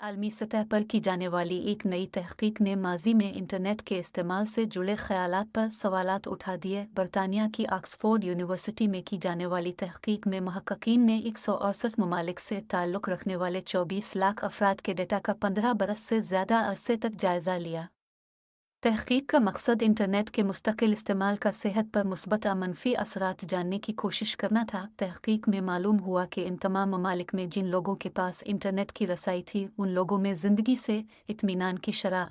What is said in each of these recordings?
आलमी सतह पर की जाने वाली एक नई तहकीक ने माजी में इंटरनेट के इस्तेमाल से जुड़े ख़यालात पर सवालात उठा दिए। बरतानिया की ऑक्सफोर्ड यूनिवर्सिटी में की जाने वाली तहकीक में महक्कीन ने 168 ममालिक से ताल्लुक़ रखने वाले 24 लाख अफराद के डेटा का 15 बरस से ज़्यादा अरसे तक जायज़ा लिया। तहकीक का मकसद इंटरनेट के मुस्तकिल इस्तेमाल का सेहत पर मुस्बत या मनफी असरात जानने की कोशिश करना था। तहकीक में मालूम हुआ कि इन तमाम ममालिक में जिन लोगों के पास इंटरनेट की रसाई थी, उन लोगों में ज़िंदगी से इत्मीनान की शरह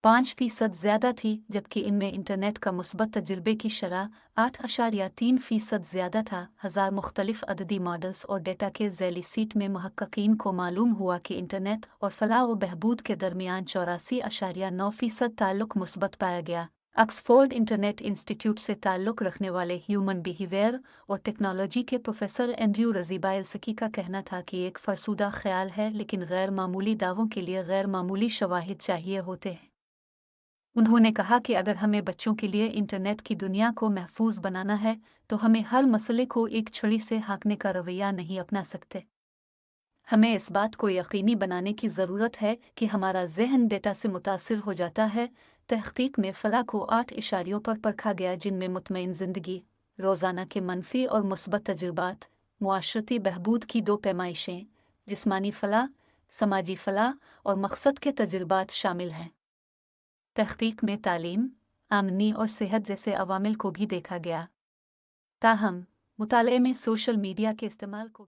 8.5% ज़्यादा थी, जबकि इनमें इंटरनेट का मुस्बत तजुर्बे की शरह 8.3% ज़्यादा था। हज़ार मुख्तलिफ अददी मॉडल्स और डेटा के ज़ैली सीट में महक्कीन को मालूम हुआ कि इंटरनेट और फलाह व बहबूद के दरमियान 84.9% ताल्लुक़ मुस्बत पाया गया। ऑक्सफोर्ड इंटरनेट इंस्टीट्यूट से ताल्लुक़ रखने वाले ह्यूमन बिहेवियर और टेक्नोलॉजी के प्रोफेसर एंड्रयू रज़ीबाइल्सकी का कहना था कि एक फरसुदा ख्याल है, लेकिन गैर मामूली दावों के लिए गैर मामूली शवाहिद चाहिए होते हैं। उन्होंने कहा कि अगर हमें बच्चों के लिए इंटरनेट की दुनिया को महफूज बनाना है, तो हमें हर मसले को एक छड़ी से हाँकने का रवैया नहीं अपना सकते। हमें इस बात को यकीनी बनाने की ज़रूरत है कि हमारा ज़हन डेटा से मुतासिर हो जाता है। तहकीक में फलाह को 8 इशारियों पर परखा गया, जिनमें मुतमईन ज़िंदगी, रोज़ाना के मनफी और मुस्बत तजुर्बात, मुआशरती बहबूद की 2 पैमाइशें, जिस्मानी फलाह, समाजी फलाह और मकसद के तजुर्बात शामिल हैं। तहकीक में तालीम, आमदनी और सेहत जैसे अवामिल को भी देखा गया। ताहम मुताले में सोशल मीडिया के इस्तेमाल को